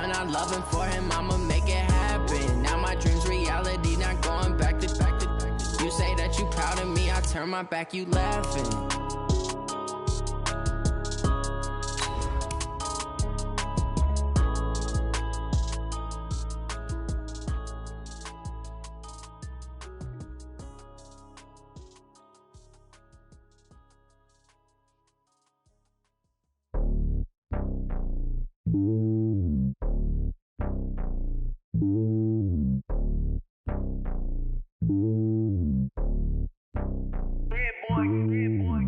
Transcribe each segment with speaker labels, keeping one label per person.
Speaker 1: son, I'm loving for him, I'ma make it happen. Now my dream's reality, not going back to. You say that you proud of me, I turn my back, you laughing.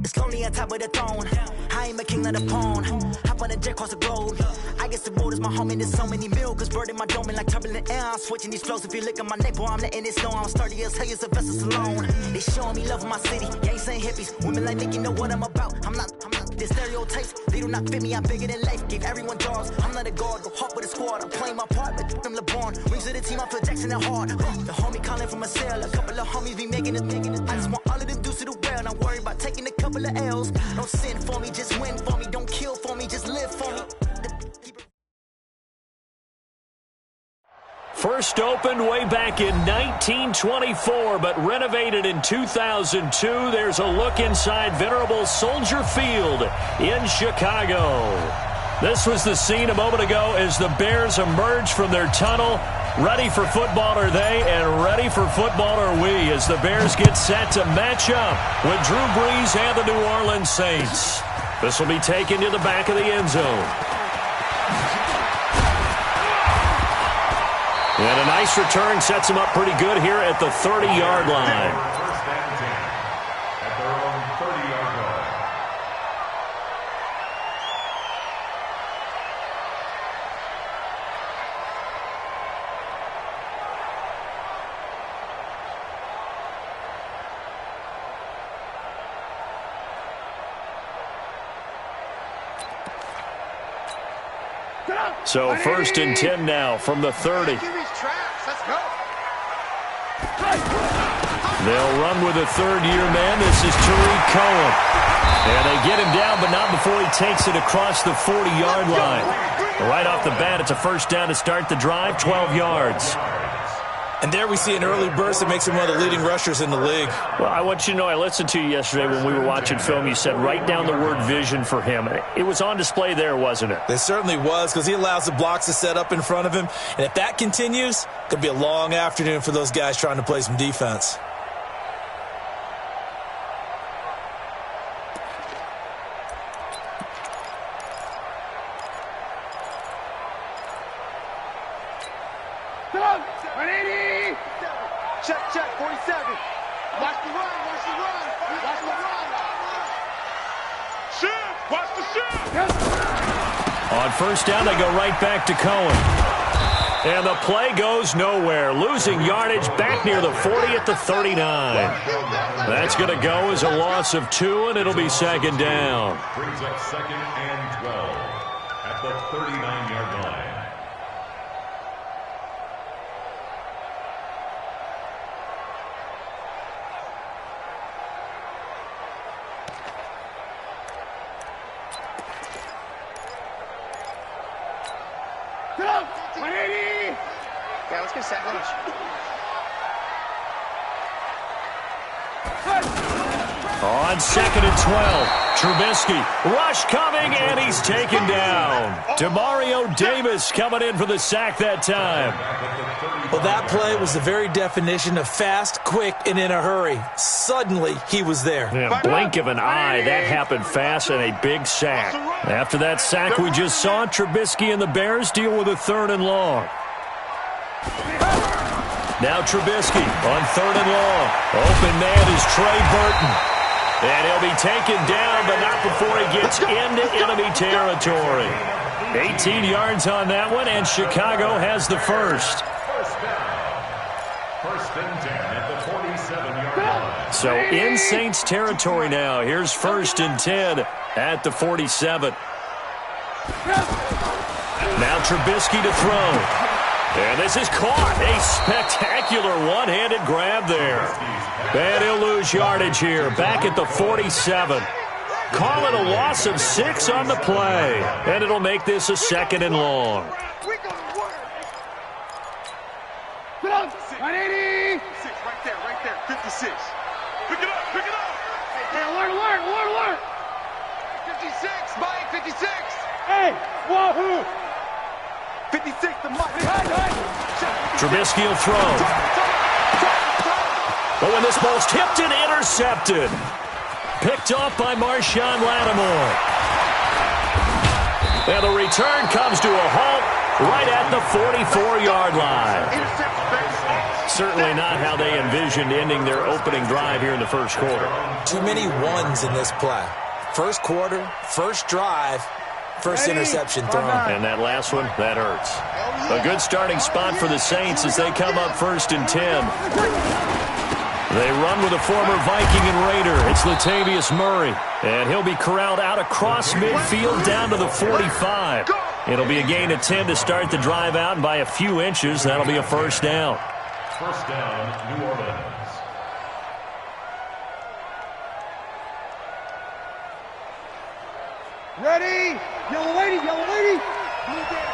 Speaker 2: It's lonely on top of the throne. I ain't a king of the pawn. Hop on a jet across the globe. I guess the road is my home and there's so many milkers bird in my dome and like turbulent air. I'm switching these flows. If you look at my neck, boy, I'm letting it snow. I'm sturdy as hell, a vessel alone. They showing me love in my city. Gangs ain't hippies. Women like Nick, you know what I'm about. I'm not. The stereotypes, they do not fit me. I'm bigger than life. Gave everyone jobs. I'm not a guard. Go hard with a squad. I'm playing my part, but them LeBron. Rings to the team. I feel Jackson and hard. The homie calling from a cell. A couple of homies be making it. I just want all of them dudes to do well. Not worry about taking a couple of L's. Don't sin for me, just win for me. Don't kill for me, just live for me.
Speaker 3: First opened way back in 1924, but renovated in 2002. There's a look inside venerable Soldier Field in Chicago. This was the scene a moment ago as the Bears emerged from their tunnel. Ready for football are they, and ready for football are we, as the Bears get set to match up with Drew Brees and the New Orleans Saints. This will be taken to the back of the end zone. And a nice return sets him up pretty good here at the 30-yard line. So first and 10 now from the 30. They'll run with a third-year man. This is Tariq Cohen. And they get him down, but not before he takes it across the 40-yard line. Right off the bat, it's a first down to start the drive, 12 yards.
Speaker 4: And there we see an early burst that makes him one of the leading rushers in the league.
Speaker 3: Well, I want you to know, I listened to you yesterday when we were watching film. You said write down the word vision for him. It was on display there, wasn't it?
Speaker 4: It certainly was, because he allows the blocks to set up in front of him. And if that continues, it could be a long afternoon for those guys trying to play some defense.
Speaker 5: Check, 47. Watch the run. Shift, watch the shift.
Speaker 3: On first down, they go right back to Cohen. And the play goes nowhere. Losing yardage back near the 40 at the 39. That's going to go as a loss of 2, and it'll be second down.
Speaker 6: Brings up second and 12 at the 39-yard line.
Speaker 5: Yeah, let's get set.
Speaker 3: On second and 12, Trubisky, rush coming, and he's taken down. Demario Davis coming in for the sack that time.
Speaker 4: Well, that play was the very definition of fast, quick, and in a hurry. Suddenly, he was there.
Speaker 3: Yeah, blink of an eye, that happened fast, and a big sack. After that sack we just saw, Trubisky and the Bears deal with a third and long. Now Trubisky on third and long. Open man is Trey Burton. And he'll be taken down, but not before he gets into enemy territory. 18 yards on that one, and Chicago has the first.
Speaker 6: First and 10 at the 47-yard line.
Speaker 3: So in Saints territory now. Here's first and 10 at the 47. Now Trubisky to throw. And this is caught. A spectacular one-handed grab there. And he'll lose yardage here. Back at the 47. Call it a loss of 6 on the play. And it'll make this a second and long.
Speaker 5: We go to work. Get up. 180. 6, right there. 56. Pick it up. Hey, alert. 56, Mike, 56. Hey, wahoo. 56, the Mike.
Speaker 3: Trubisky will throw. But when this ball's tipped and intercepted. Picked off by Marshawn Lattimore. And the return comes to a halt right at the 44-yard line. Certainly not how they envisioned ending their opening drive here in the first quarter.
Speaker 4: Too many ones in this play. First quarter, first drive, first interception thrown.
Speaker 3: And that last one, that hurts. A good starting spot for the Saints as they come up 1st and 10. They run with a former Viking and Raider. It's Latavius Murray. And he'll be corralled out across midfield down to the 45. It'll be a gain of 10 to start the drive out, and by a few inches, that'll be a first down.
Speaker 6: First down, New Orleans.
Speaker 5: Ready? Yellow lady. Blue there.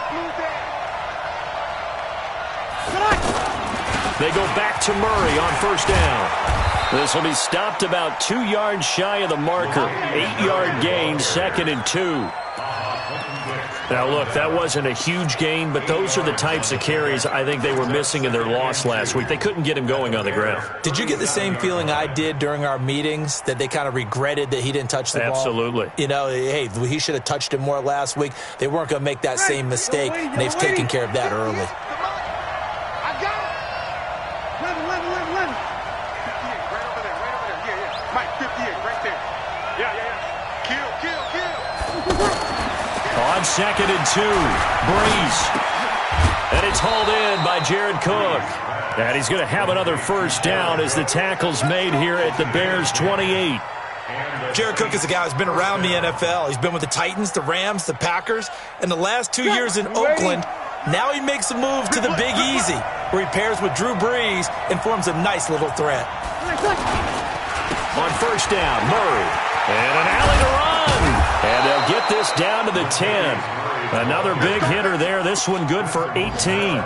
Speaker 3: They go back to Murray on first down. This will be stopped about 2 yards shy of the marker. 8-yard gain, 2nd and 2. Now, look, that wasn't a huge gain, but those are the types of carries I think they were missing in their loss last week. They couldn't get him going on the ground.
Speaker 4: Did you get the same feeling I did during our meetings, that they kind of regretted that he didn't touch the ball?
Speaker 3: Absolutely.
Speaker 4: You know, hey, he should have touched it more last week. They weren't going to make that same mistake, and they've taken care of that early.
Speaker 5: I got it. 11. 58, right over there. Yeah. Mike, 58, right there. Yeah. Kill.
Speaker 3: On 2nd and 2, Breeze. And it's hauled in by Jared Cook. And he's going to have another first down as the tackle's made here at the Bears' 28.
Speaker 4: Jared Cook is a guy who's been around the NFL. He's been with the Titans, the Rams, the Packers, and the last 2 years in Oakland. Now he makes a move to the Big Easy, where he pairs with Drew Brees and forms a nice little threat.
Speaker 3: On first down, Murray. And an alley to run. And they'll get this down to the 10. Another big hitter there. This one good for 18.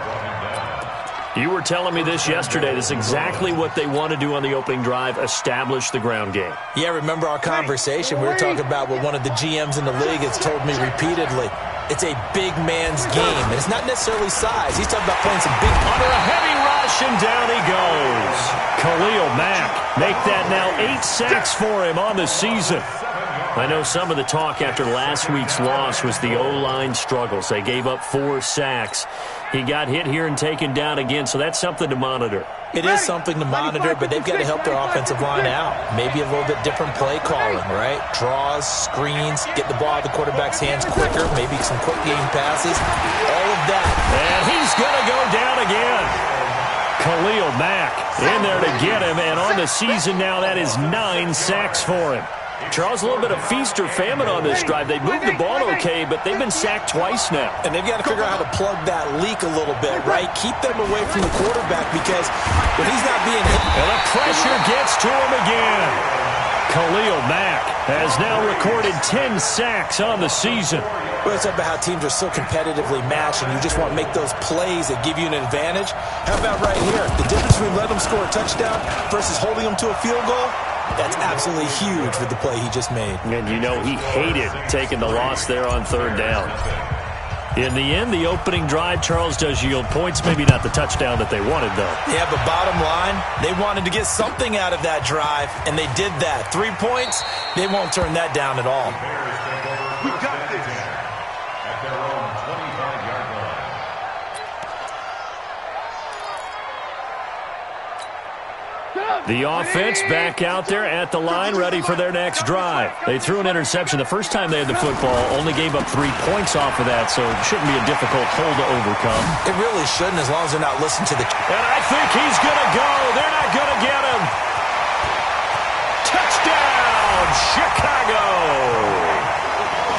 Speaker 3: You were telling me this yesterday. This is exactly what they want to do on the opening drive, establish the ground game.
Speaker 4: Yeah, remember our conversation? We were talking about what one of the GMs in the league has told me repeatedly. It's a big man's game, and it's not necessarily size. He's talking about playing some big...
Speaker 3: Under a heavy rush, and down he goes. Khalil Mack, make that now 8 sacks for him on the season. I know some of the talk after last week's loss was the O-line struggles. They gave up 4 sacks. He got hit here and taken down again, so that's something to monitor.
Speaker 4: It is something to monitor, but they've got to help their offensive line out. Maybe a little bit different play calling, right? Draws, screens, get the ball out of the quarterback's hands quicker, maybe some quick game passes, all of that.
Speaker 3: And he's going to go down again. Khalil Mack in there to get him, and on the season now, that is 9 sacks for him. Charles, a little bit of feast or famine on this drive. They moved the ball okay, but they've been sacked twice now.
Speaker 4: And they've got to figure out how to plug that leak a little bit, right? Keep them away from the quarterback, because when he's not being hit...
Speaker 3: And the pressure gets to him again. Khalil Mack has now recorded 10 sacks on the season.
Speaker 4: Well, it's about how teams are so competitively matched, and you just want to make those plays that give you an advantage. How about right here? The difference between letting them score a touchdown versus holding them to a field goal? That's absolutely huge with the play he just made.
Speaker 3: And you know he hated taking the loss there on 3rd down. In the end, the opening drive, Charles, does yield points. Maybe not the touchdown that they wanted, though.
Speaker 4: Yeah, but bottom line, they wanted to get something out of that drive, and they did that. 3 points, they won't turn that down at all.
Speaker 5: We got this.
Speaker 6: At their own 25-yard line.
Speaker 3: The offense back out there at the line, ready for their next drive. They threw an interception the first time they had the football, only gave up 3 points off of that, so it shouldn't be a difficult hole to overcome.
Speaker 4: It really shouldn't, as long as they're not listening to the...
Speaker 3: And I think he's going to go. They're not going to get him. Touchdown, Chicago.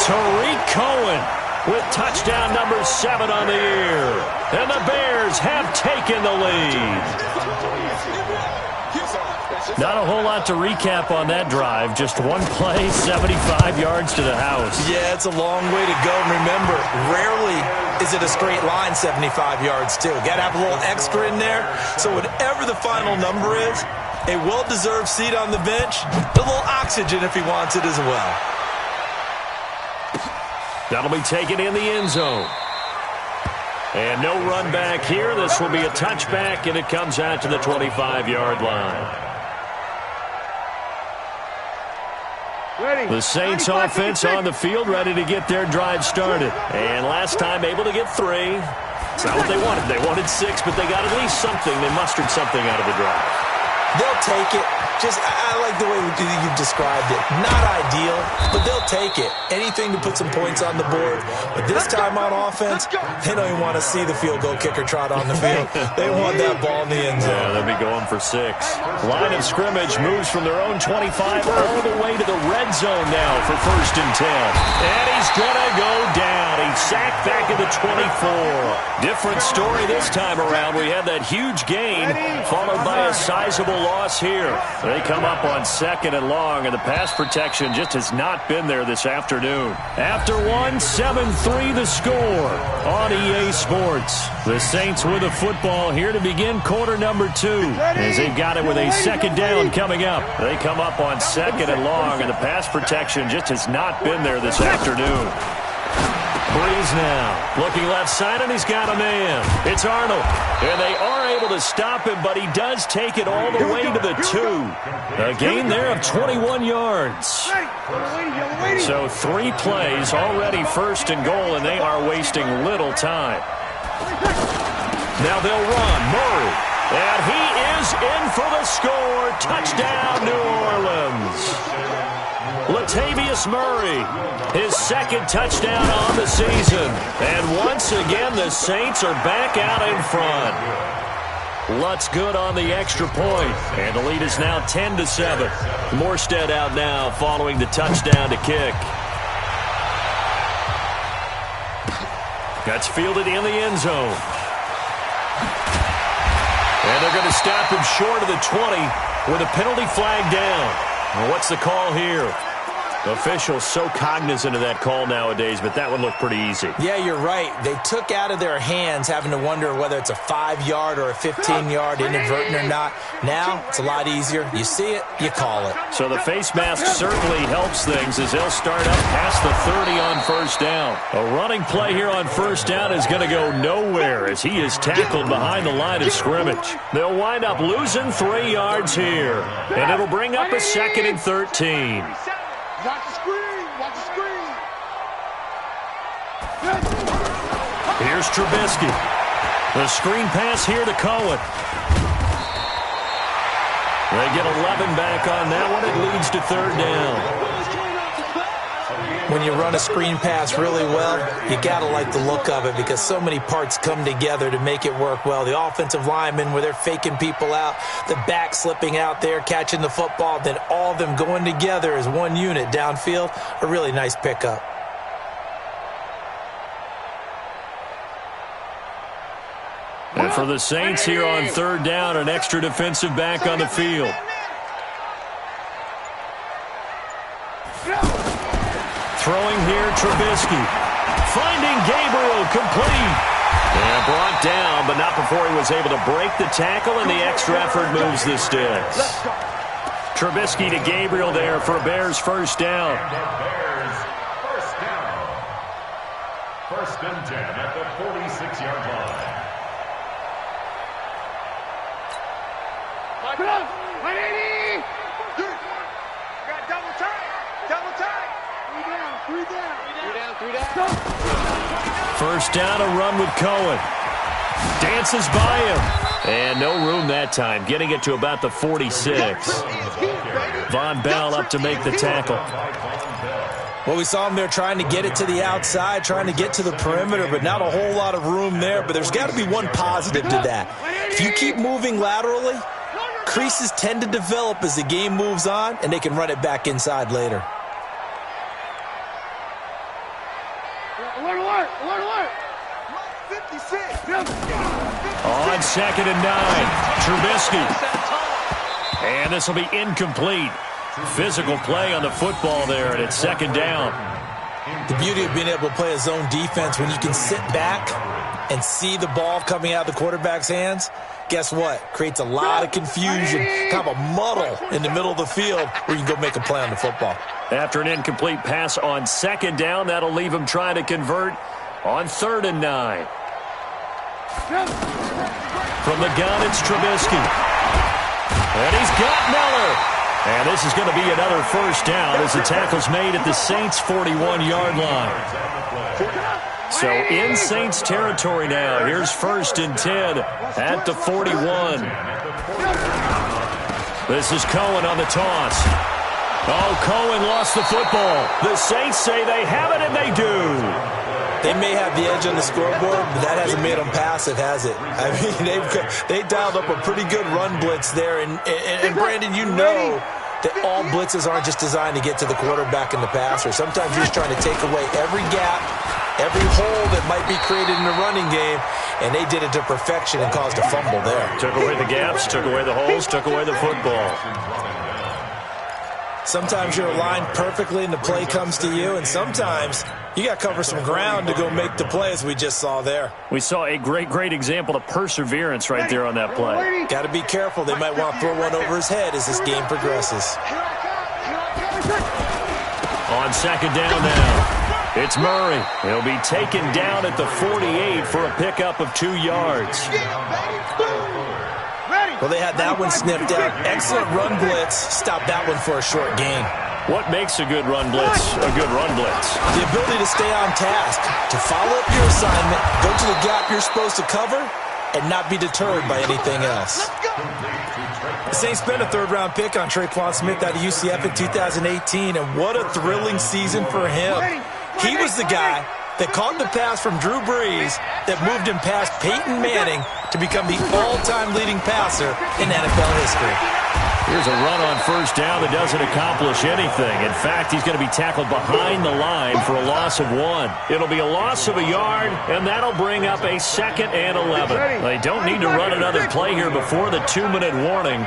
Speaker 3: Tariq Cohen with touchdown number 7 on the year. And the Bears have taken the lead. Not a whole lot to recap on that drive. Just one play, 75 yards to the house.
Speaker 4: Yeah, it's a long way to go. And remember, rarely is it a straight line 75 yards, too. Got to have a little extra in there. So whatever the final number is, a well-deserved seat on the bench, a little oxygen if he wants it as well.
Speaker 3: That'll be taken in the end zone. And no run back here. This will be a touchback, and it comes out to the 25-yard line. The Saints offense on the field, ready to get their drive started. And last time able to get 3. It's not what they wanted. They wanted 6, but they got at least something. They mustered something out of the drive.
Speaker 4: They'll take it. I like the way you've described it. Not ideal, but they'll take it. Anything to put some points on the board. But this time on offense, they don't even want to see the field goal kicker trot on the field. They want that ball in the end zone.
Speaker 3: Yeah, they'll be going for 6. Line of scrimmage moves from their own 25 all the way to the red zone now for 1st and 10. And he's going to go down. He's sacked back at the 24. Different story this time around. We had that huge gain followed by a sizable loss here. They come up on 2nd and long, and the pass protection just has not been there this afternoon. After 7-3 the score on EA Sports. The Saints with the football here to begin quarter number 2. As they've got it with a 2nd down coming up. They come up on 2nd and long, and the pass protection just has not been there this afternoon. Breeze now, looking left side, and he's got a man. It's Arnold, and they are able to stop him, but he does take it all the way to the 2. A gain there of 21 yards. So 3 plays already 1st and goal, and they are wasting little time. Now they'll run. Murray, and he is in for the score. Touchdown, New Orleans. Latavius Murray, his 2nd touchdown on the season. And once again, the Saints are back out in front. Lutz good on the extra point, and the lead is now 10-7. Morstead out now following the touchdown to kick. That's fielded in the end zone. And they're going to stop him short of the 20 with a penalty flag down. Well, what's the call here? Officials so cognizant of that call nowadays, but that one looked pretty easy.
Speaker 4: Yeah, you're right. They took out of their hands having to wonder whether it's a 5-yard or a 15-yard inadvertent or not. Now, it's a lot easier. You see it, you call it.
Speaker 3: So the face mask certainly helps things as they'll start up past the 30 on 1st down. A running play here on 1st down is going to go nowhere as he is tackled behind the line of scrimmage. They'll wind up losing 3 yards here, and it'll bring up a 2nd and 13.
Speaker 5: Watch the screen! Watch the screen!
Speaker 3: Here's Trubisky. The screen pass here to Cohen. They get 11 back on that one. It leads to 3rd down.
Speaker 4: When you run a screen pass really well, you got to like the look of it because so many parts come together to make it work well. The offensive linemen, where they're faking people out, the back slipping out there, catching the football, then all of them going together as one unit downfield, a really nice pickup.
Speaker 3: And for the Saints here on 3rd down, an extra defensive back on the field. Throwing here, Trubisky. Finding Gabriel, complete. And brought down, but not before he was able to break the tackle, and the extra effort moves the sticks. Trubisky to Gabriel there for Bears 1st down.
Speaker 6: Bears 1st down. 1st and 10 at the 46-yard line.
Speaker 5: Lock it up! 180! Got double tight! Double tight! 3 down.
Speaker 3: 1st down, a run with Cohen. Dances by him. And no room that time, getting it to about the 46. Von Bell up to make the tackle.
Speaker 4: Well, we saw him there trying to get it to the outside, trying to get to the perimeter, but not a whole lot of room there. But there's got to be one positive to that. If you keep moving laterally, creases tend to develop as the game moves on, and they can run it back inside later.
Speaker 5: Alert! 56!
Speaker 3: On 2nd and 9, Trubisky. And this will be incomplete. Physical play on the football there, and it's second down.
Speaker 4: The beauty of being able to play a zone defense when you can sit back and see the ball coming out of the quarterback's hands, guess what? Creates a lot of confusion, kind of a muddle in the middle of the field where you can go make a play on the football.
Speaker 3: After an incomplete pass on second down, that'll leave him trying to convert on 3rd and 9. From the gun, it's Trubisky. And he's got Miller. And this is going to be another first down as the tackle's made at the Saints' 41-yard line. So in Saints territory now. Here's 1st and 10 at the 41. This is Cohen on the toss. Oh, Cohen lost the football. The Saints say they have it, and they do.
Speaker 4: They may have the edge on the scoreboard, but that hasn't made them passive, has it? I mean, they dialed up a pretty good run blitz there. And Brandon, you know that all blitzes aren't just designed to get to the quarterback and the passer. Sometimes you're just trying to take away every gap, every hole that might be created in the running game, and they did it to perfection and caused a fumble there.
Speaker 3: Took away the gaps, took away the holes, took away the football.
Speaker 4: Sometimes you're aligned perfectly and the play comes to you, and sometimes you got to cover some ground to go make the play, as we just saw there.
Speaker 3: We saw a great example of perseverance right there on that play.
Speaker 4: Got to be careful. They might want to throw one over his head as this game progresses.
Speaker 3: On second down now, it's Murray. He'll be taken down at the 48 for a pickup of 2 yards.
Speaker 4: Well, they had that one sniffed out. Excellent run blitz. Stopped that one for a short gain.
Speaker 3: What makes a good run blitz a good run blitz?
Speaker 4: The ability to stay on task, to follow up your assignment, go to the gap you're supposed to cover, and not be deterred by anything else. The Saints spent a 3rd-round pick on Traquan Smith out of UCF in 2018, and what a thrilling season for him. He was the guy that caught the pass from Drew Brees that moved him past Peyton Manning to become the all-time leading passer in NFL history.
Speaker 3: Here's a run on first down that doesn't accomplish anything. In fact, he's going to be tackled behind the line for a loss of 1. It'll be a loss of a yard, and that'll bring up a 2nd and 11. They don't need to run another play here before the 2-minute warning.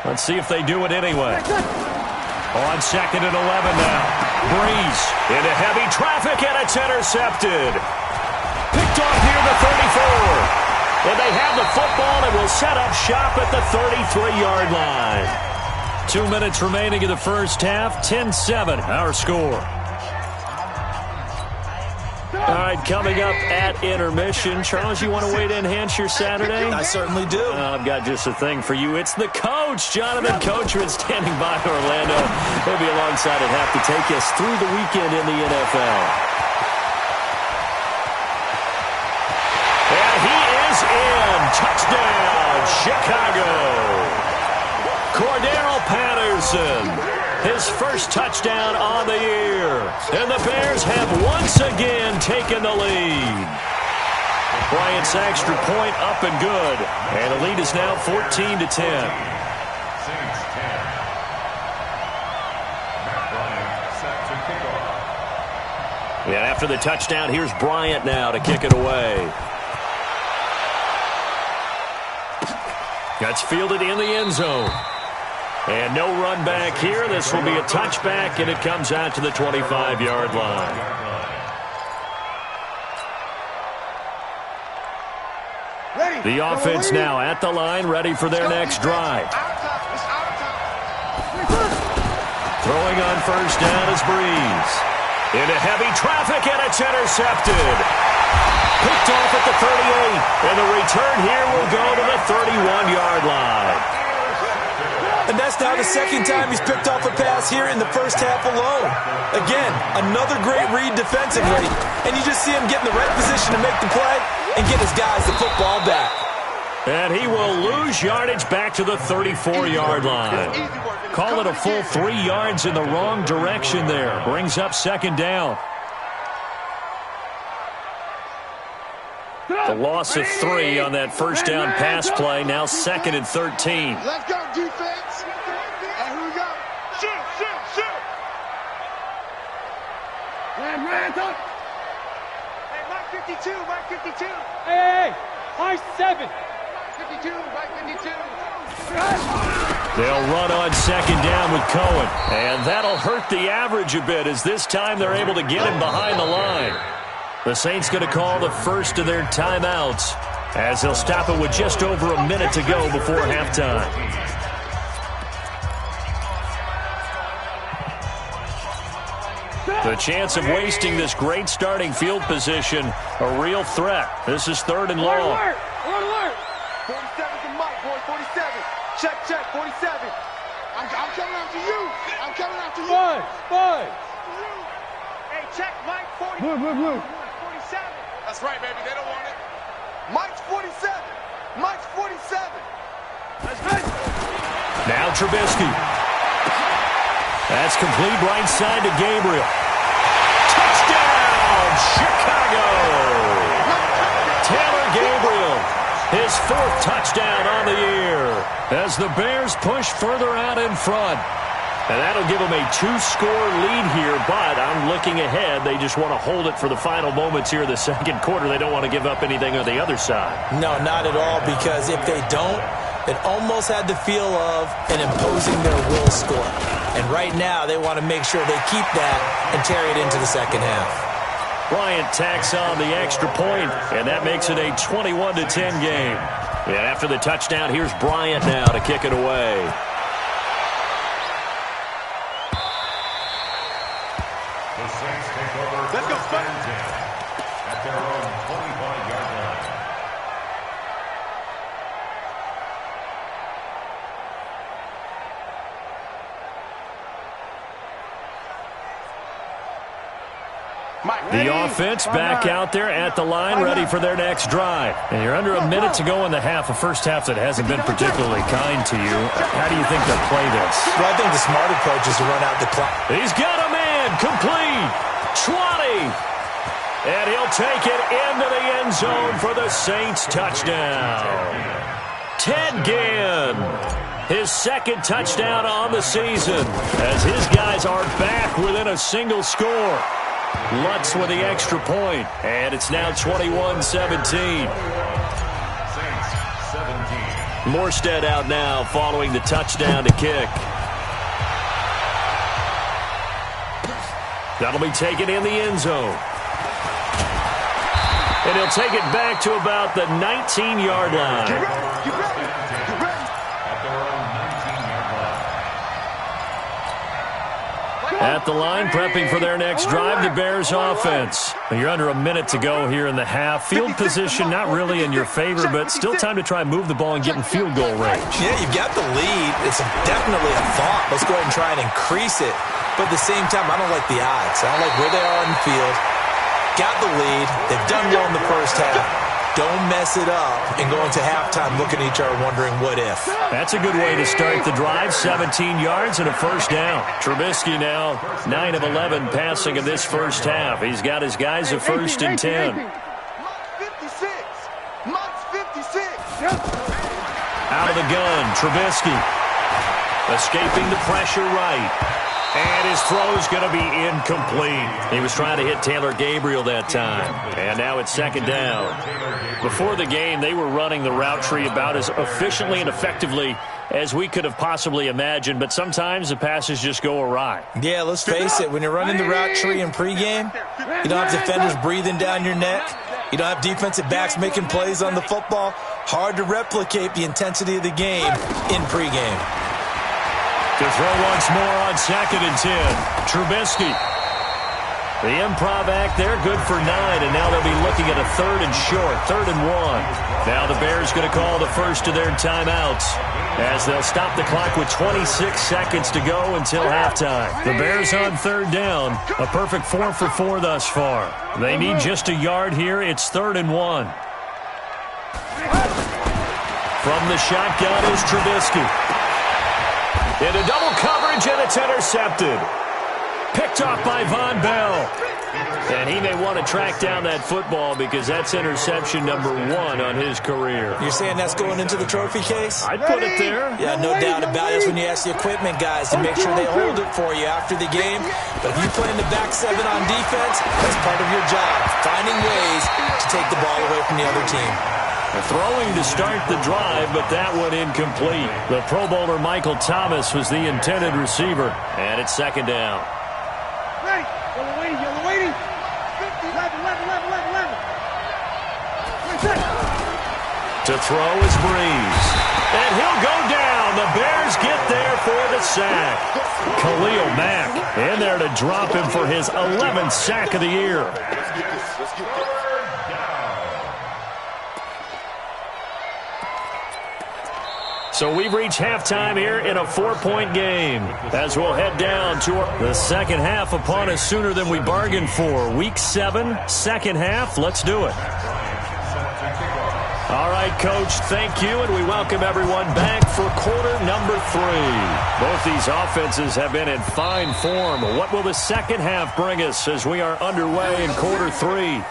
Speaker 3: Let's see if they do it anyway. On 2nd and 11 now. Breeze into heavy traffic, and it's intercepted. Picked off near the 34. And they have the football and will set up shop at the 33-yard line. 2 minutes remaining in the first half. 10-7, our score. All right, coming up at intermission. Charles, you want to wait to enhance your Saturday?
Speaker 4: I certainly do.
Speaker 3: I've got just a thing for you. It's the coach, Jonathan Coachman, standing by Orlando. He'll be alongside and have to take us through the weekend in the NFL. And he is in. Touchdown, Chicago. Cordero Patterson. His first touchdown on the year. And the Bears have once again taken the lead. Bryant's extra point up and good. And the lead is now 14-10. And after the touchdown, here's Bryant now to kick it away. That's fielded in the end zone. And no run back here. This will be a touchback, and it comes out to the 25-yard line. The offense now at the line, ready for their next drive. Throwing on first down is Breeze. Into heavy traffic, and it's intercepted. Picked off at the 38, and the return here will go to the 31-yard line.
Speaker 4: And that's now the second time he's picked off a pass here in the first half alone. Again, another great read defensively, and you just see him get in the right position to make the play and get his guys the football back.
Speaker 3: And he will lose yardage back to the 34-yard line. Call it a full 3 yards in the wrong direction there. Brings up second down. The loss of 3 on that first down pass play. Now 2nd and 13.
Speaker 5: Let's go, defense. And here we go. Shoot, shoot, shoot. Ran, up. Hey, Mike 52, Mike 52.
Speaker 7: Hey, high 7.
Speaker 3: They'll run on second down with Cohen. And that'll hurt the average a bit as this time they're able to get him behind the line. The Saints going to call the first of their timeouts as they'll stop it with just over a minute to go before halftime. The chance of wasting this great starting field position, a real threat. This is third and long.
Speaker 5: Alert! 47 to Mike, boy, 47. Check, 47. I'm coming after you. I'm coming after you. Five. Hey, check, Mike, 40. Blue. 47. That's right, baby. They don't want it. Mike's 47. Mike's 47. That's good.
Speaker 3: Now Trubisky. That's complete right side to Gabriel. Touchdown, Chicago! Taylor Gabriel, his fourth touchdown on the year as the Bears push further out in front. And that'll give them a 2-score lead here, but I'm looking ahead. They just want to hold it for the final moments here in the second quarter. They don't want to give up anything on the other side.
Speaker 4: No, not at all, because if they don't, it almost had the feel of an imposing their will score. And right now, they want to make sure they keep that and carry it into the second half.
Speaker 3: Bryant tacks on the extra point, and that makes it a 21-10 game. And after the touchdown, here's Bryant now to kick it away.
Speaker 6: The Saints take over. Let's go, at their own 25-yard line.
Speaker 3: The offense back out there at the line, ready for their next drive. And you're under a minute to go in the half, a first half that hasn't been particularly kind to you. How do you think they'll play this?
Speaker 4: Well, I think the smart approach is to run out the clock.
Speaker 3: He's got a man, complete, 20. And he'll take it into the end zone for the Saints touchdown. Ted Ginn, his second touchdown on the season, as his guys are back within a single score. Lutz with the extra point, and it's now 21-17.
Speaker 6: Saints 17.
Speaker 3: Morstead out now following the touchdown to kick. That'll be taken in the end zone. And he'll take it back to about the 19-yard line.
Speaker 5: Get ready.
Speaker 6: At their own 19-yard line.
Speaker 3: At the line, prepping for their next drive, the Bears offense. You're under a minute to go here in the half. Field position not really in your favor, but still time to try and move the ball and get in field goal range.
Speaker 4: Yeah, you've got the lead. It's definitely a thought. Let's go ahead and try and increase it. But at the same time, I don't like the odds. I don't like where they are on the field. Got the lead. They've done well in the first half. Don't mess it up and go into halftime looking at each other wondering what if.
Speaker 3: That's a good way to start the drive. 17 yards and a first down. Trubisky now 9 of 11 passing in this first half. He's got his guys at first and 10.
Speaker 5: Mike's 56.
Speaker 3: Out of the gun, Trubisky escaping the pressure right. And his throw's going to be incomplete. He was trying to hit Taylor Gabriel that time. And now it's second down. Before the game, they were running the route tree about as efficiently and effectively as we could have possibly imagined. But sometimes the passes just go awry.
Speaker 4: Yeah, let's face it. When you're running the route tree in pregame, you don't have defenders breathing down your neck. You don't have defensive backs making plays on the football. Hard to replicate the intensity of the game in pregame.
Speaker 3: To throw once more on second and 10. Trubisky. The improv act there, good for 9, and now they'll be looking at a third and short, 3rd and 1. Now the Bears going to call the first of their timeouts as they'll stop the clock with 26 seconds to go until halftime. The Bears on third down, a perfect 4 for 4 thus far. They need just a yard here. It's 3rd and 1. From the shotgun is Trubisky. Into double coverage, and it's intercepted. Picked off by Von Bell. And he may want to track down that football because that's interception number 1 on his career.
Speaker 4: You're saying that's going into the trophy case?
Speaker 3: I'd put it there.
Speaker 4: Yeah, no doubt about it. That's when you ask the equipment guys to make sure they hold it for you after the game. But if you play in the back 7 on defense, that's part of your job, finding ways to take the ball away from the other team.
Speaker 3: Throwing to start the drive, but that one incomplete. The Pro Bowler Michael Thomas was the intended receiver, and it's second down.
Speaker 5: Ready. Yellow waiting. 11.
Speaker 3: To throw is Breeze. And he'll go down. The Bears get there for the sack. Khalil Mack in there to drop him for his 11th sack of the year. So we've reached halftime here in a 4-point game as we'll head down to the second half upon us sooner than we bargained for. Week 7, second half. Let's do it. All right, Coach, thank you, and we welcome everyone back for quarter number 3. Both these offenses have been in fine form. What will the second half bring us as we are underway in quarter 3?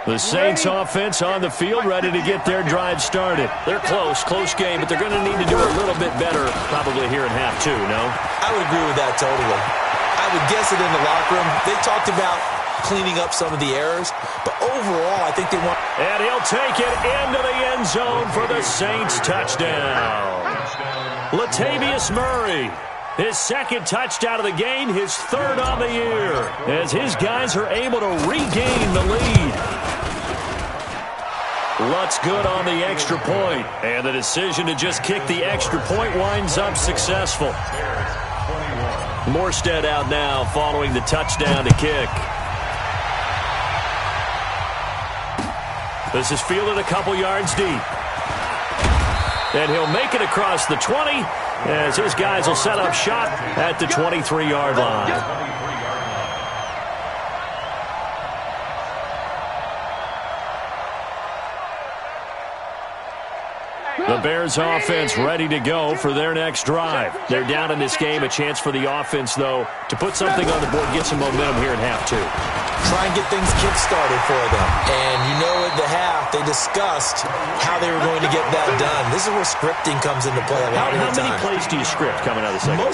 Speaker 3: The Saints offense on the field, ready to get their drive started. They're close game, but they're going to need to do a little bit better probably here in half 2, no?
Speaker 4: I would agree with that totally. I would guess it in the locker room. They talked about cleaning up some of the errors, but overall I think they want...
Speaker 3: And he'll take it into the end zone for the Saints touchdown. Latavius Murray. His second touchdown of the game, his third on the year, as his guys are able to regain the lead. Lutz good on the extra point, and the decision to just kick the extra point winds up successful. Morstead out now following the touchdown to kick. This is fielded a couple yards deep. And he'll make it across the 20 as his guys will set up shop at the 23-yard line. The Bears offense ready to go for their next drive. They're down in this game. A chance for the offense, though, to put something on the board, get some momentum here in half 2.
Speaker 4: Try and get things kick-started for them. And you know at the half, they discussed how they were going to get that done. This is where scripting comes into play a lot of the time.
Speaker 3: How many plays do you script coming out of the second?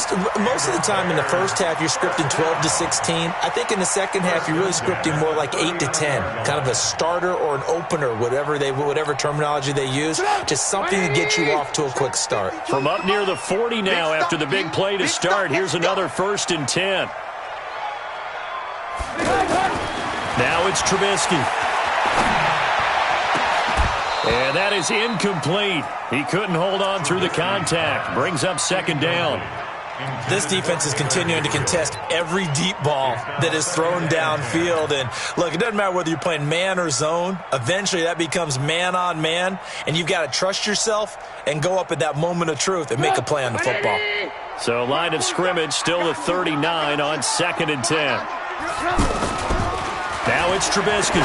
Speaker 4: Most of the time in the first half, you're scripting 12 to 16. I think in the second half, you're really scripting more like 8 to 10. Kind of a starter or an opener, whatever terminology they use. Just something to get you off to a quick start.
Speaker 3: From up near the 40 now after the big play to start. Here's another 1st and 10. Now it's Trubisky. And that is incomplete. He couldn't hold on through the contact. Brings up second down.
Speaker 4: This defense is continuing to contest every deep ball that is thrown downfield. And, look, it doesn't matter whether you're playing man or zone. Eventually that becomes man on man, and you've got to trust yourself and go up at that moment of truth and make a play on the football.
Speaker 3: So line of scrimmage still the 39 on 2nd and 10. Now it's Trubisky.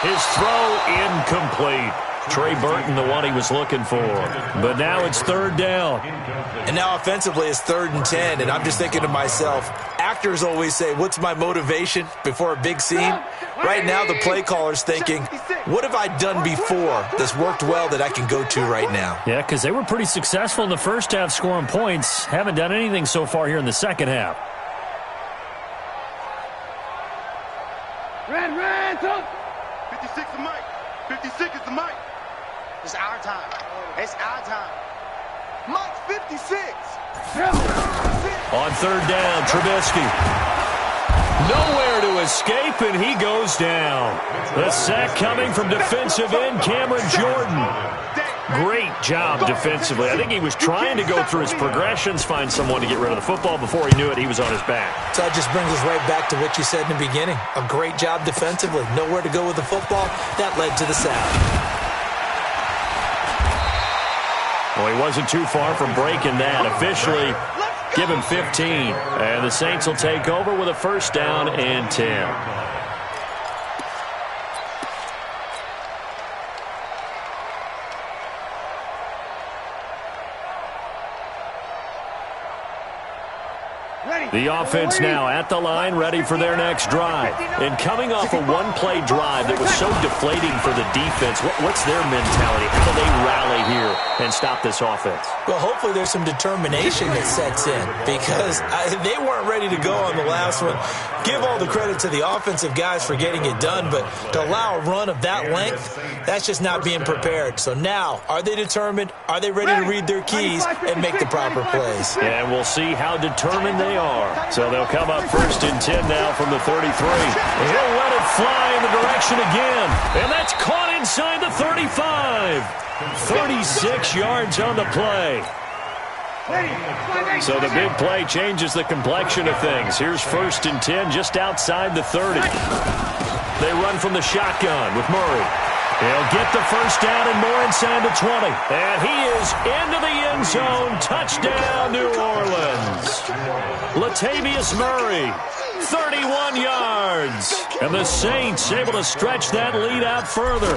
Speaker 3: His throw incomplete. Trey Burton, the one he was looking for. But now it's 3rd down.
Speaker 4: And now offensively it's 3rd and 10. And I'm just thinking to myself, actors always say, what's my motivation before a big scene? Right now the play caller's thinking, what have I done before that's worked well that I can go to right now?
Speaker 3: Yeah, because they were pretty successful in the first half scoring points. Haven't done anything so far here in the second half.
Speaker 5: Red, talk. 56 is Mike. 56 is the Mike.
Speaker 7: It's our time. It's our time.
Speaker 5: Mike 56.
Speaker 3: On 3rd down, Trubisky. Nowhere to escape, and he goes down. The sack coming from defensive end Cameron Jordan. Great job defensively. I think he was trying to go through his progressions, find someone to get rid of the football. Before he knew it, he was on his back.
Speaker 4: So that just brings us right back to what you said in the beginning. A great job defensively. Nowhere to go with the football. That led to the sack.
Speaker 3: Well, he wasn't too far from breaking that. Officially, give him 15. And the Saints will take over with a 1st down and 10. The offense now at the line, ready for their next drive. And coming off a one-play drive that was so deflating for the defense, what's their mentality? How do they rally here and stop this offense?
Speaker 4: Well, hopefully there's some determination that sets in because they weren't ready to go on the last one. Give all the credit to the offensive guys for getting it done, but to allow a run of that length, that's just not being prepared. So now, are they determined? Are they ready to read their keys and make the proper plays?
Speaker 3: And we'll see how determined they are. So they'll come up 1st and 10 now from the 33. And he'll let it fly in the direction again. And that's caught inside the 35. 36 yards on the play. So the big play changes the complexion of things. Here's 1st and 10 just outside the 30. They run from the shotgun with Murray. He'll get the first down and more inside the 20. And he is into the end zone. Touchdown, New Orleans. Latavius Murray, 31 yards. And the Saints able to stretch that lead out further.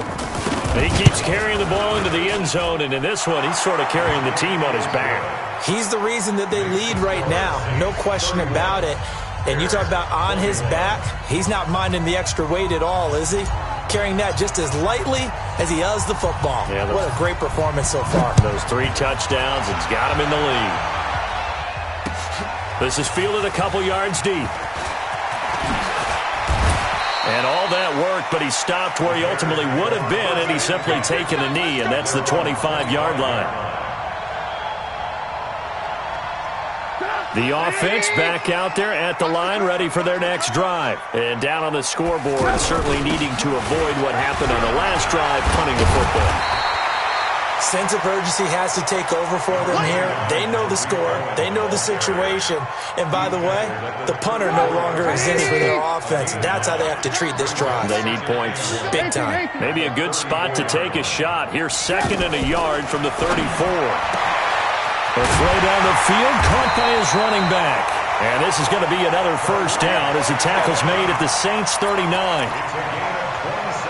Speaker 3: He keeps carrying the ball into the end zone, and in this one, he's sort of carrying the team on his back.
Speaker 4: He's the reason that they lead right now. No question about it. And you talk about on his back, he's not minding the extra weight at all, is he? Carrying that just as lightly as he does the football. Yeah, what a great performance so far.
Speaker 3: Those 3 touchdowns, it's got him in the lead. This is fielded a couple yards deep. And all that work, but he stopped where he ultimately would have been, and he's simply taken a knee, and that's the 25-yard line. The offense back out there at the line, ready for their next drive. And down on the scoreboard, certainly needing to avoid what happened on the last drive, punting the football.
Speaker 4: Sense of urgency has to take over for them here. They know the score. They know the situation. And by the way, the punter no longer exists for their offense. That's how they have to treat this drive.
Speaker 3: They need points.
Speaker 4: Big time.
Speaker 3: Maybe a good spot to take a shot. Here's 2nd and a yard from the 34. A throw down the field, caught by his running back. And this is going to be another first down as the tackle's made at the Saints' 39.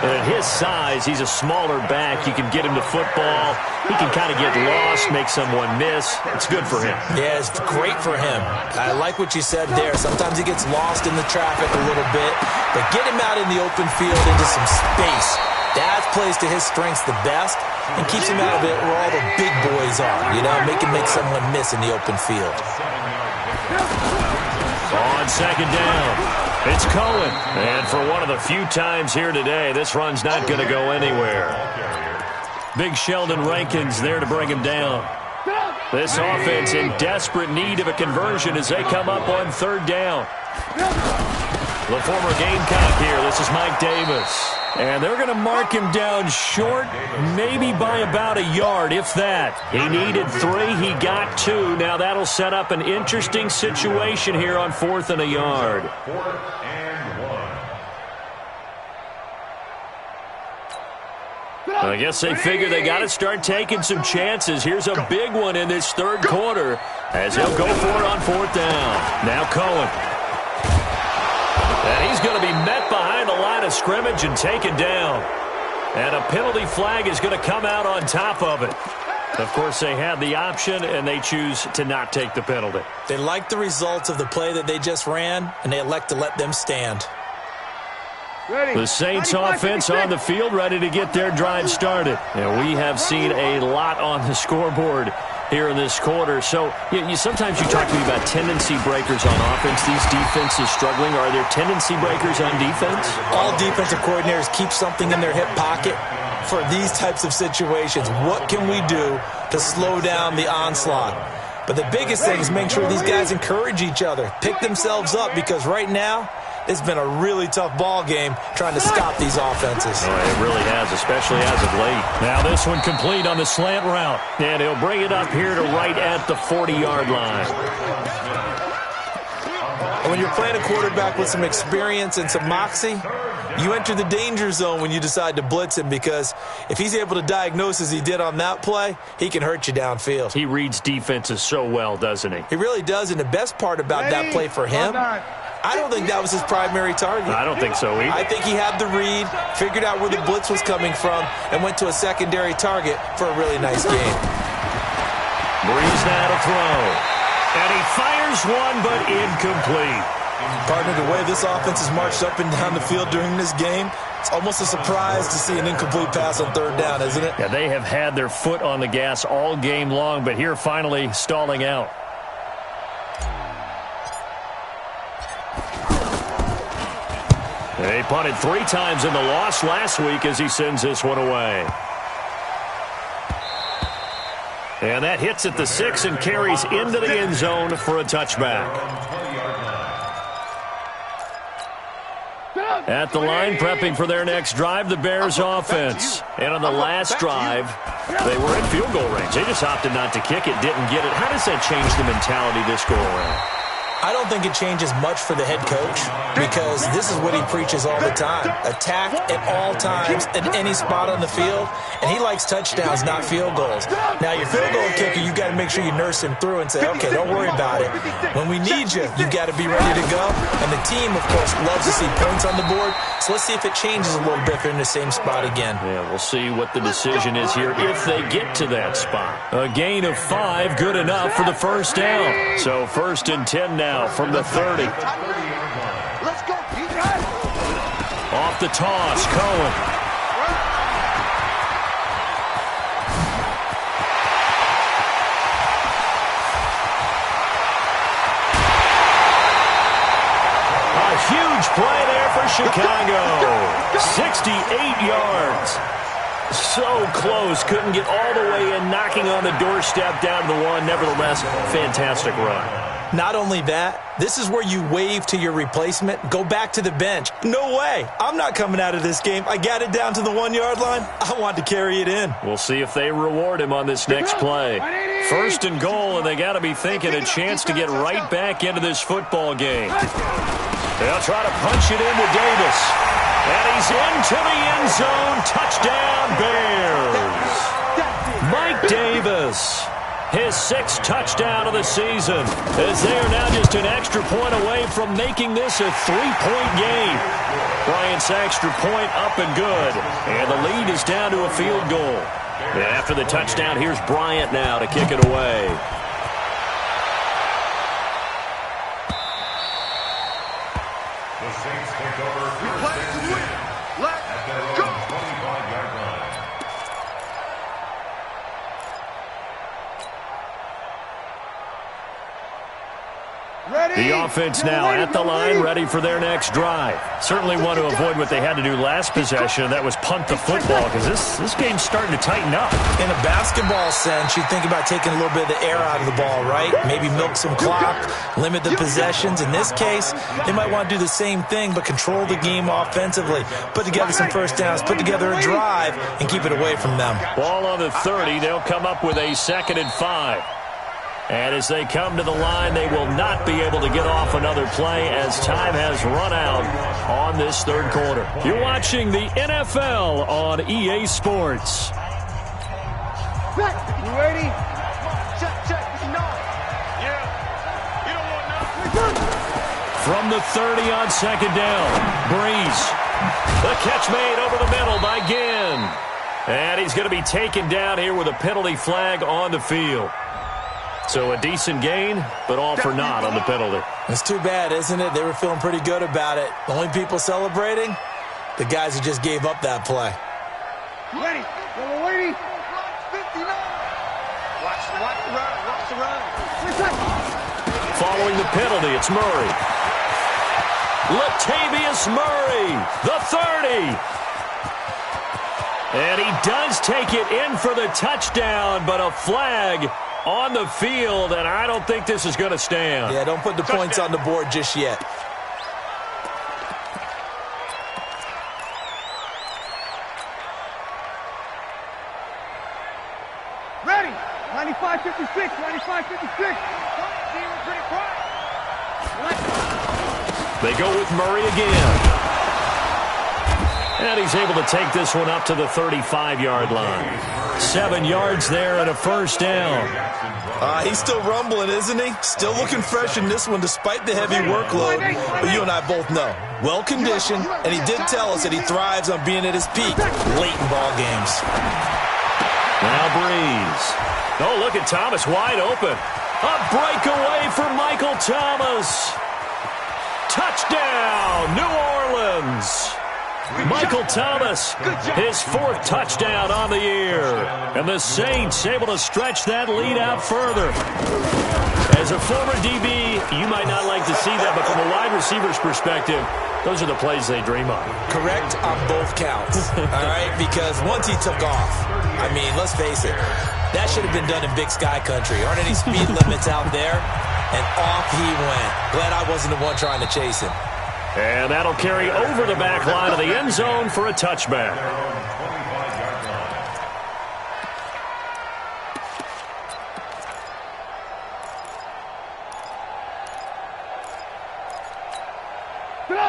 Speaker 3: At his size, he's a smaller back. You can get him to football. He can kind of get lost, make someone miss. It's good for him.
Speaker 4: Yeah, it's great for him. I like what you said there. Sometimes he gets lost in the traffic a little bit. But get him out in the open field into some space. That plays to his strengths the best and keeps him out of it where all the big boys are. You know, make someone miss in the open field.
Speaker 3: On 2nd down, it's Cohen. And for one of the few times here today, this run's not going to go anywhere. Big Sheldon Rankins there to bring him down. This offense in desperate need of a conversion as they come up on 3rd down. The former Gamecock here. This is Mike Davis. And they're going to mark him down short, maybe by about a yard, if that. He needed 3. He got 2. Now that'll set up an interesting situation here on 4th and a yard.
Speaker 6: 4th and 1.
Speaker 3: I guess they figure they got to start taking some chances. Here's a big one in this 3rd quarter as he'll go for it on 4th down. Now Cohen. And he's going to be met behind the line of scrimmage and taken down. And a penalty flag is going to come out on top of it. Of course, they had the option, and they choose to not take the penalty.
Speaker 4: They like the results of the play that they just ran, and they elect to let them stand.
Speaker 3: The Saints offense on the field, ready to get their drive started. And we have seen a lot on the scoreboard here in this quarter. So sometimes you talk to me about tendency breakers on offense. These defenses struggling. Are there tendency breakers on defense?
Speaker 4: All defensive coordinators keep something in their hip pocket for these types of situations. What can we do to slow down the onslaught? But the biggest thing is make sure these guys encourage each other, pick themselves up, because right now it's been a really tough ball game trying to stop these offenses.
Speaker 3: Oh, it really has, especially as of late. Now this one complete on the slant route. And he'll bring it up here to right at the 40-yard line.
Speaker 4: And when you're playing a quarterback with some experience and some moxie, you enter the danger zone when you decide to blitz him, because if he's able to diagnose as he did on that play, he can hurt you downfield.
Speaker 3: He reads defenses so well, doesn't he?
Speaker 4: He really does, and the best part about that play for him, I don't think that was his primary target.
Speaker 3: I don't think so either.
Speaker 4: I think he had the read, figured out where the blitz was coming from, and went to a secondary target for a really nice game.
Speaker 3: Breeze now to throw. And he fires one, but incomplete.
Speaker 4: Partner, the way this offense has marched up and down the field during this game, it's almost a surprise to see an incomplete pass on third down, isn't it?
Speaker 3: Yeah, they have had their foot on the gas all game long, but here finally stalling out. They punted 3 times in the loss last week as he sends this one away. And that hits at the 6 and carries into the end zone for a touchback. At the line, prepping for their next drive, the Bears offense. And on the last drive, they were in field goal range. They just opted not to kick it, didn't get it. How does that change the mentality this go around?
Speaker 4: I don't think it changes much for the head coach because this is what he preaches all the time. Attack at all times at any spot on the field, and he likes touchdowns, not field goals. Now, your field goal kicker, you've got to make sure you nurse him through and say, okay, don't worry about it. When we need you, you've got to be ready to go. And the team, of course, loves to see points on the board, so let's see if it changes a little bit if they're in the same spot again.
Speaker 3: Yeah, we'll see what the decision is here if they get to that spot. A gain of 5, good enough for the first down. So 1st and 10 now from the 30.
Speaker 7: Let's go.
Speaker 3: Off the toss, Cohen. A huge play there for Chicago. 68 yards. So close, couldn't get all the way in, knocking on the doorstep down to the 1. Nevertheless, fantastic run.
Speaker 4: Not only that, this is where you wave to your replacement, go back to the bench. No way. I'm not coming out of this game. I got it down to the 1-yard line. I want to carry it in.
Speaker 3: We'll see if they reward him on this next play. 1st and goal, and they got to be thinking a chance to get right back into this football game. They'll try to punch it into Davis. And he's into the end zone. Touchdown, Bears. Mike Davis. His 6th touchdown of the season, as they are now just an extra point away from making this a 3-point game. Bryant's extra point up and good, and the lead is down to a field goal. And after the touchdown, here's Bryant now to kick it away.
Speaker 6: The Saints take over. We play to win. Let's go. 25-yard line.
Speaker 3: The offense now at the line, ready for their next drive. Certainly want to avoid what they had to do last possession, and that was punt the football, because this game's starting to tighten up.
Speaker 4: In a basketball sense, you think about taking a little bit of the air out of the ball, right? Maybe milk some clock, limit the possessions. In this case, they might want to do the same thing, but control the game offensively. Put together some first downs, put together a drive, and keep it away from them.
Speaker 3: Ball on the 30. They'll come up with a 2nd and 5. And as they come to the line, they will not be able to get off another play as time has run out on this 3rd quarter. You're watching the NFL on EA Sports.
Speaker 5: You ready? Check. No. Yeah. You don't want nothing.
Speaker 3: From the 30 on 2nd down, Breeze. The catch made over the middle by Ginn. And he's going to be taken down here with a penalty flag on the field. So a decent gain, but all for naught on the penalty.
Speaker 4: It's too bad, isn't it? They were feeling pretty good about it. The only people celebrating, the guys who just gave up that play.
Speaker 5: Ready? Ready? 59. Watch the run.
Speaker 3: Following the penalty, it's Murray. Latavius Murray, the 30. And he does take it in for the touchdown, but a flag on the field, and I don't think this is going to stand.
Speaker 4: Yeah, don't put the points on the board just yet.
Speaker 5: Ready? 95-56.
Speaker 3: They go with Murray again. And he's able to take this one up to the 35-yard line. 7 yards there and a first down.
Speaker 4: He's still rumbling, isn't he? Still looking fresh in this one despite the heavy workload. But you and I both know, well-conditioned, and he did tell us that he thrives on being at his peak late in ball games.
Speaker 3: Now Breeze. Oh, look at Thomas wide open. A breakaway Michael Thomas. Touchdown, New Orleans. Michael Thomas, his 4th touchdown on the year. And the Saints able to stretch that lead out further. As a former DB, you might not like to see that, but from a wide receiver's perspective, those are the plays they dream of.
Speaker 4: Correct on both counts, all right? Because once he took off, I mean, let's face it, that should have been done in Big Sky Country. Aren't any speed limits out there? And off he went. Glad I wasn't the one trying to chase him.
Speaker 3: And that'll carry over the back line of the end zone for a touchback.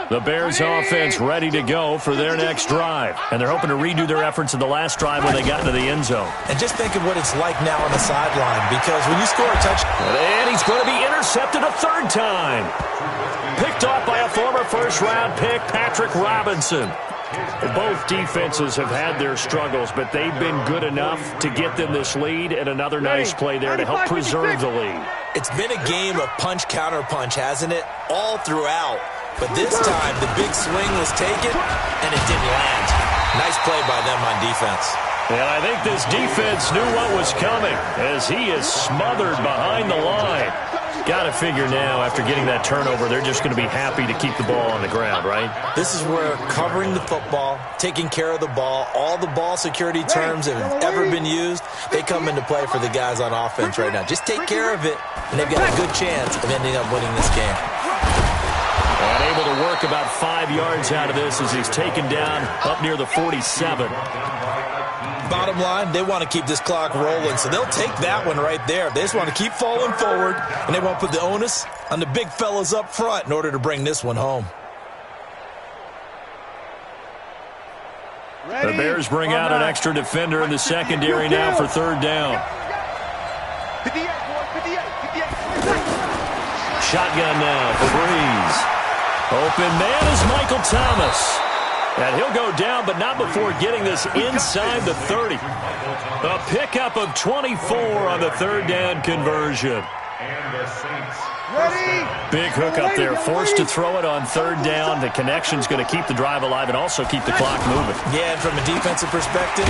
Speaker 3: The Bears offense ready to go for their next drive. And they're hoping to redo their efforts in the last drive when they got into the end zone.
Speaker 4: And just think of what it's like now on the sideline, because when you score a touchdown...
Speaker 3: And he's going to be intercepted a 3rd time. Picked off by a former first-round pick, Patrick Robinson. Both defenses have had their struggles, but they've been good enough to get them this lead, and another nice play there to help preserve the lead.
Speaker 4: It's been a game of punch-counter-punch, hasn't it? All throughout. But this time, the big swing was taken, and it didn't land. Nice play by them on defense.
Speaker 3: And I think this defense knew what was coming, as he is smothered behind the line. Got to figure now, after getting that turnover, they're just going to be happy to keep the ball on the ground, right?
Speaker 4: This is where covering the football, taking care of the ball, all the ball security terms that have ever been used, they come into play for the guys on offense right now. Just take care of it, and they've got a good chance of ending up winning this game.
Speaker 3: And able to work about 5 yards out of this as he's taken down up near the 47.
Speaker 4: Bottom line, they want to keep this clock rolling, so they'll take that one right there. They just want to keep falling forward, and they want to put the onus on the big fellas up front in order to bring this one home.
Speaker 3: The Bears bring out an extra defender in the secondary now for 3rd down. Shotgun now for Breeze. Open man is Michael Thomas. And he'll go down, but not before getting this inside the 30. A pickup of 24 on the 3rd down conversion. Big hook up there. Forced to throw it on 3rd down. The connection's going to keep the drive alive and also keep the clock moving.
Speaker 4: Yeah, and from a defensive perspective,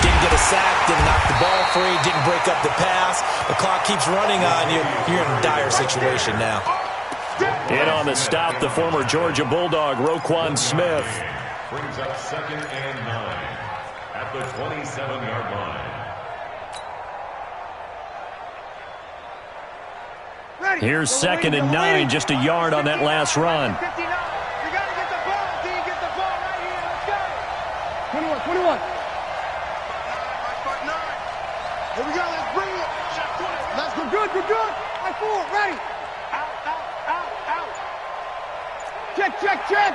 Speaker 4: didn't get a sack, didn't knock the ball free, didn't break up the pass. The clock keeps running on you. You're in a dire situation now.
Speaker 3: In on the stop, the former Georgia Bulldog, Roquan Smith.
Speaker 6: Brings up 2nd and 9 at the 27-yard line.
Speaker 3: Here's 2nd and 9, just a yard on that last run.
Speaker 5: 59. You got to get the ball. D, get the ball right here. Let's go. 21. Here we go. Let's bring it. Let's go. Good. High 4. Ready. Out. Check.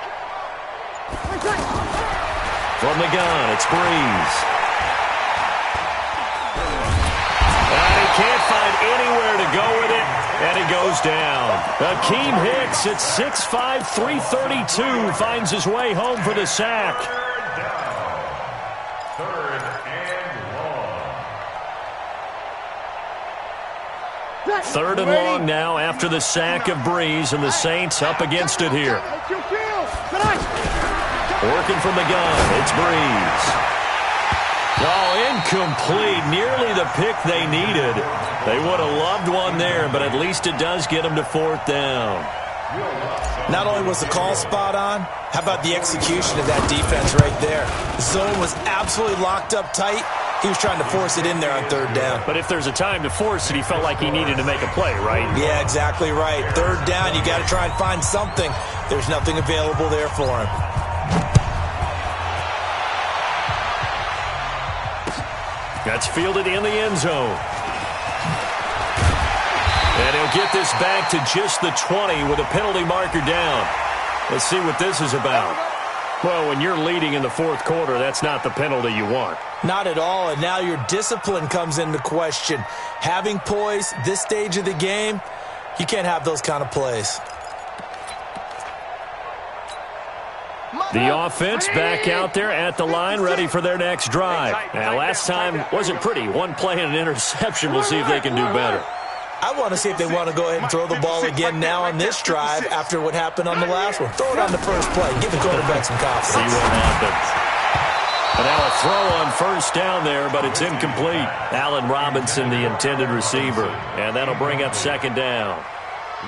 Speaker 3: From the gun, it's Breeze. And he can't find anywhere to go with it, and he goes down. Akeem Hicks at 6'5", 332 finds his way home for the sack.
Speaker 6: 3rd and long.
Speaker 3: 3rd and long now after the sack of Breeze, and the Saints up against it here. Working from the gun, it's Breeze. Oh, incomplete. Nearly the pick they needed. They would have loved one there, but at least it does get them to 4th down.
Speaker 4: Not only was the call spot on, how about the execution of that defense right there? The zone was absolutely locked up tight. He was trying to force it in there on 3rd down.
Speaker 3: But if there's a time to force it, he felt like he needed to make a play, right?
Speaker 4: Yeah, exactly right. 3rd down, you got to try and find something. There's nothing available there for him.
Speaker 3: That's fielded in the end zone. And he'll get this back to just the 20 with a penalty marker down. Let's see what this is about. Well, when you're leading in the 4th quarter, that's not the penalty you want.
Speaker 4: Not at all, and now your discipline comes into question. Having poise this stage of the game, you can't have those kind of plays.
Speaker 3: The offense back out there at the line, ready for their next drive. Now, last time wasn't pretty. One play and an interception. We'll see if they can do better.
Speaker 4: I want to see if they want to go ahead and throw the ball again now on this drive after what happened on the last one. Throw it on the first play. Give the quarterback some confidence.
Speaker 3: See what happens. And now a throw on first down there, but it's incomplete. Allen Robinson, the intended receiver. And that'll bring up second down.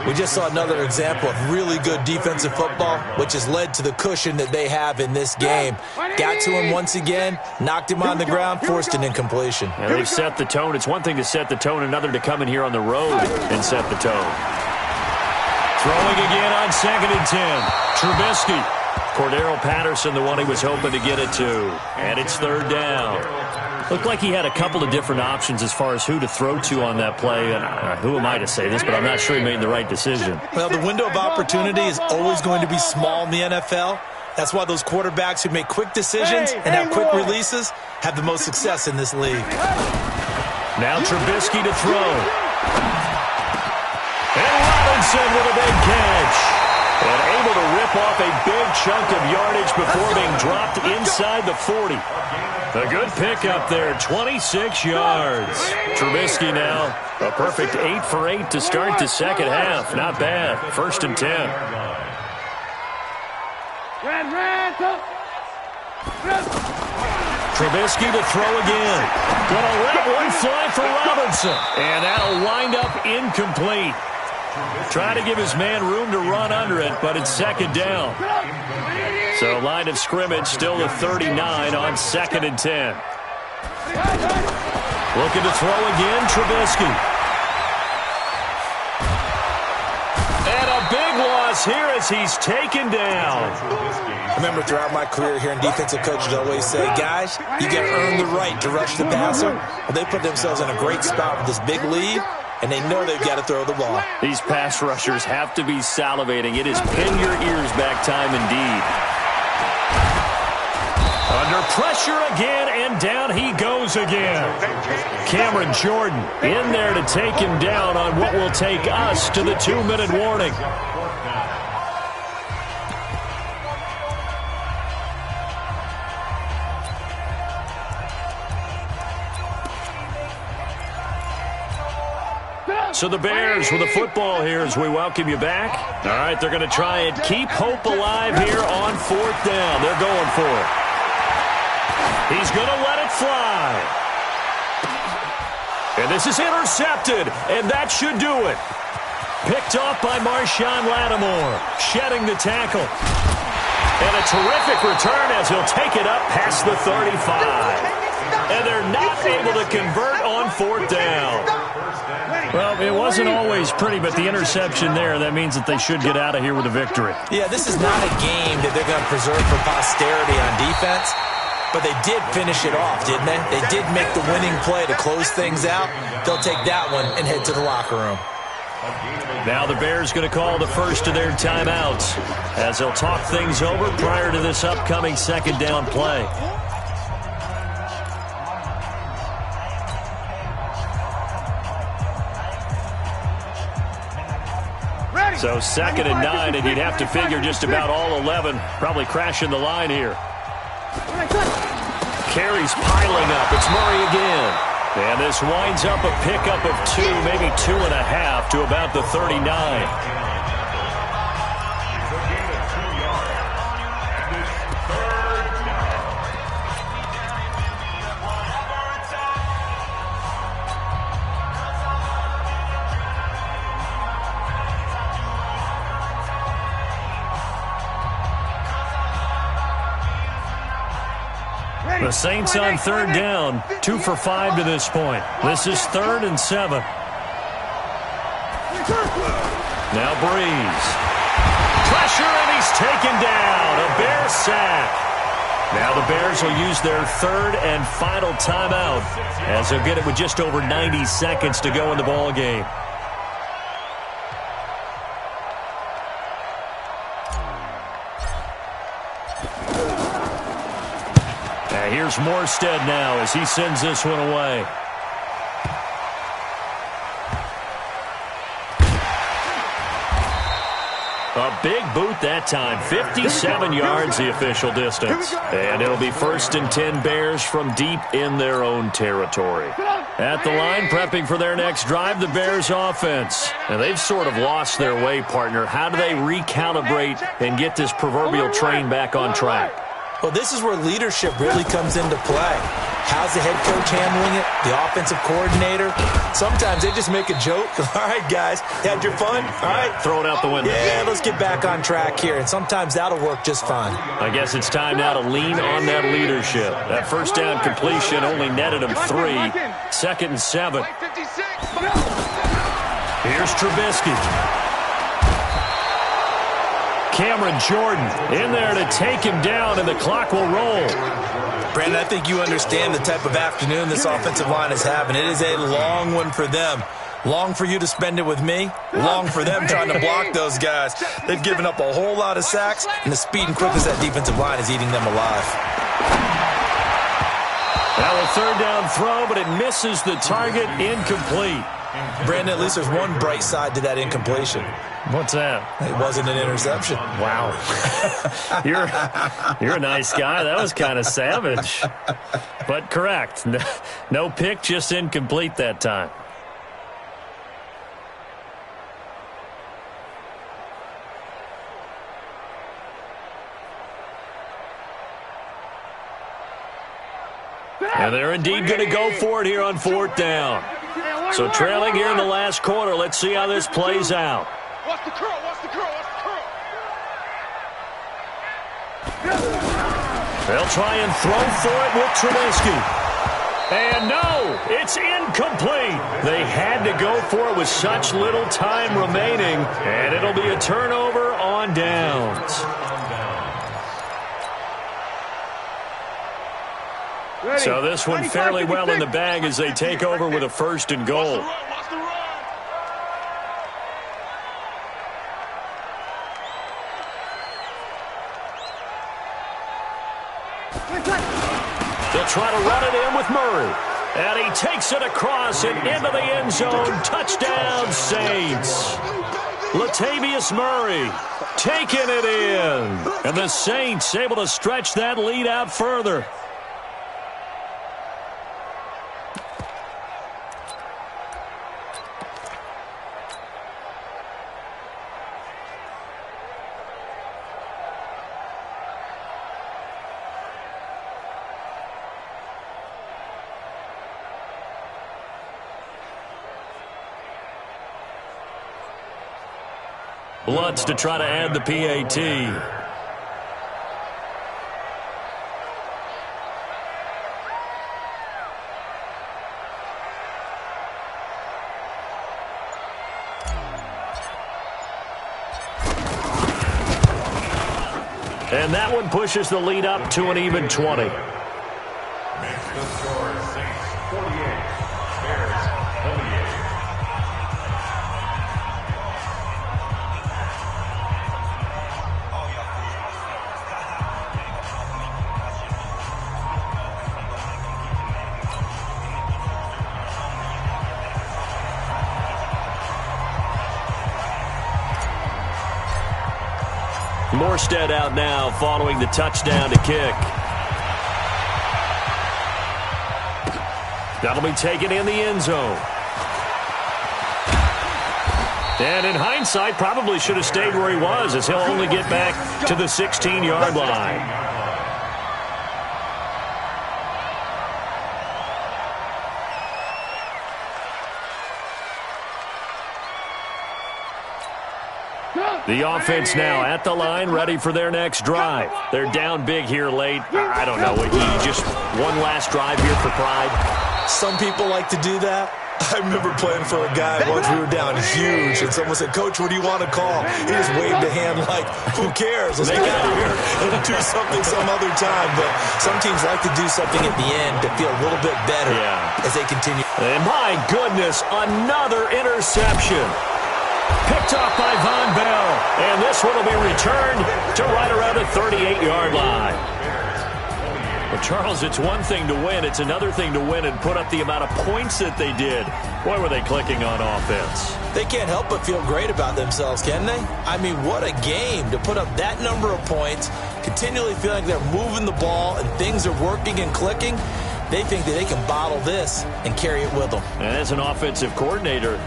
Speaker 4: We just saw another example of really good defensive football, which has led to the cushion that they have in this game. Got to him once again, knocked him on the ground, forced an incompletion.
Speaker 3: And they've set the tone. It's one thing to set the tone, another to come in here on the road and set the tone. Throwing again on 2nd and 10. Trubisky. Cordero Patterson, the one he was hoping to get it to. And it's third down. Looked like he had a couple of different options as far as who to throw to on that play. And who am I to say this, but I'm not sure he made the right decision.
Speaker 4: Well, the window of opportunity is always going to be small in the NFL. That's why those quarterbacks who make quick decisions and have quick releases have the most success in this league.
Speaker 3: Now Trubisky to throw. And Robinson with a big catch. And able to rip off a big chunk of yardage before being dropped inside the 40. A good pickup there, 26 yards. Trubisky now, a perfect 8 for 8 to start the second half. Not bad. 1st and 10. Trubisky to throw again. Gonna let one fly for Robinson. And that'll wind up incomplete. Try to give his man room to run under it, but it's second down. So line of scrimmage still the 39 on 2nd and 10. Looking to throw again, Trubisky. And a big loss here as he's taken down.
Speaker 4: I remember throughout my career hearing defensive coaches always say, guys, you got to earn the right to rush the passer. Well, they put themselves in a great spot with this big lead, and they know they've got to throw the ball.
Speaker 3: These pass rushers have to be salivating. It is pin your ears back time indeed. Under pressure again, and down he goes again. Cameron Jordan in there to take him down on what will take us to the 2-minute warning. So the Bears with the football here as we welcome you back. All right, they're going to try and keep hope alive here on 4th down. They're going for it. He's going to let it fly. And this is intercepted, and that should do it. Picked off by Marshawn Lattimore, shedding the tackle. And a terrific return as he'll take it up past the 35. And they're not able to convert on 4th down. Well, it wasn't always pretty, but the interception there, that means that they should get out of here with a victory.
Speaker 4: Yeah, this is not a game that they're going to preserve for posterity on defense, but they did finish it off, didn't they? They did make the winning play to close things out. They'll take that one and head to the locker room.
Speaker 3: Now the Bears going to call the first of their timeouts as they'll talk things over prior to this upcoming 2nd down play. So 2nd and 9, and you'd have to figure just about all 11 probably crashing the line here. Carries piling up. It's Murray again. And this winds up a pickup of 2, maybe 2.5 to about the 39. The Saints on 3rd down, 2 for 5 to this point. This is 3rd and 7. Now Breeze. Pressure, and he's taken down. A Bear sack. Now the Bears will use their 3rd and final timeout as they'll get it with just over 90 seconds to go in the ball game. Here's Morstead now as he sends this one away. A big boot that time. 57 yards the official distance. And it'll be 1st and 10 Bears from deep in their own territory. At the line, prepping for their next drive, the Bears offense. And they've sort of lost their way, partner. How do they recalibrate and get this proverbial train back on track?
Speaker 4: Well, this is where leadership really comes into play. How's the head coach handling it? The offensive coordinator? Sometimes they just make a joke. All right, guys, had your fun? All right.
Speaker 3: Throw it out the window.
Speaker 4: Yeah, let's get back on track here. And sometimes that'll work just fine.
Speaker 3: I guess it's time now to lean on that leadership. That first down completion only netted him 3. 2nd and 7. Here's Trubisky. Cameron Jordan in there to take him down, and the clock will roll.
Speaker 4: Brandon, I think you understand the type of afternoon this offensive line is having. It is a long one for them. Long for you to spend it with me. Long for them trying to block those guys. They've given up a whole lot of sacks, and the speed and quickness of that defensive line is eating them alive.
Speaker 3: Now a 3rd down throw, but it misses the target. Incomplete.
Speaker 4: Brandon, at least there's one bright side to that incompletion.
Speaker 3: What's that?
Speaker 4: It wasn't an interception.
Speaker 3: Wow. You're a nice guy. That was kind of savage. But correct. No pick, just incomplete that time. And they're indeed going to go for it here on 4th down. So trailing here in the last quarter. Let's see how this plays out.
Speaker 5: Watch the curl, watch the curl, watch the curl.
Speaker 3: They'll try and throw for it with Trubisky. And no, it's incomplete. They had to go for it with such little time remaining. And it'll be a turnover on downs. So this one fairly well in the bag as they take over with a 1st and goal. They'll try to run it in with Murray. And he takes it across and into the end zone. Touchdown, Saints. Latavius Murray taking it in. And the Saints able to stretch that lead out further. Lutz to try to add the PAT. And that one pushes the lead up to an even 20.
Speaker 6: Makes the score Saints 48, Bears 48.
Speaker 3: Morstead out now following the touchdown to kick. That'll be taken in the end zone. And in hindsight, probably should have stayed where he was, as he'll only get back to the 16-yard line. The offense now at the line, ready for their next drive. They're down big here late. I don't know. Just one last drive here for pride.
Speaker 4: Some people like to do that. I remember playing for a guy once. We were down huge, and someone said, "Coach, what do you want to call?" He just waved a hand like, "Who cares? Let's get out of here and do something some other time." But some teams like to do something at the end to feel a little bit better as they continue.
Speaker 3: And my goodness, another interception. Picked off by Von Bell. And this one will be returned to right around the 38-yard line. Well, Charles, it's one thing to win. It's another thing to win and put up the amount of points that they did. Boy, were they clicking on offense.
Speaker 4: They can't help but feel great about themselves, can they? I mean, what a game to put up that number of points, continually feeling like they're moving the ball and things are working and clicking. They think that they can bottle this and carry it with them.
Speaker 3: And as an offensive coordinator,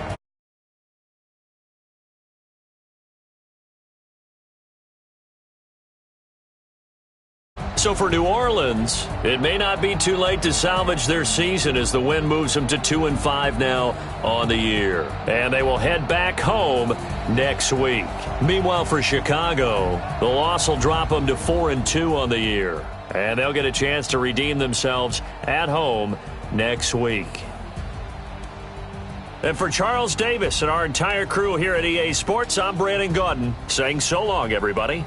Speaker 3: so for New Orleans, it may not be too late to salvage their season as the win moves them to 2-5 now on the year. And they will head back home next week. Meanwhile, for Chicago, the loss will drop them to 4-2 on the year. And they'll get a chance to redeem themselves at home next week. And for Charles Davis and our entire crew here at EA Sports, I'm Brandon Gaudin saying so long, everybody.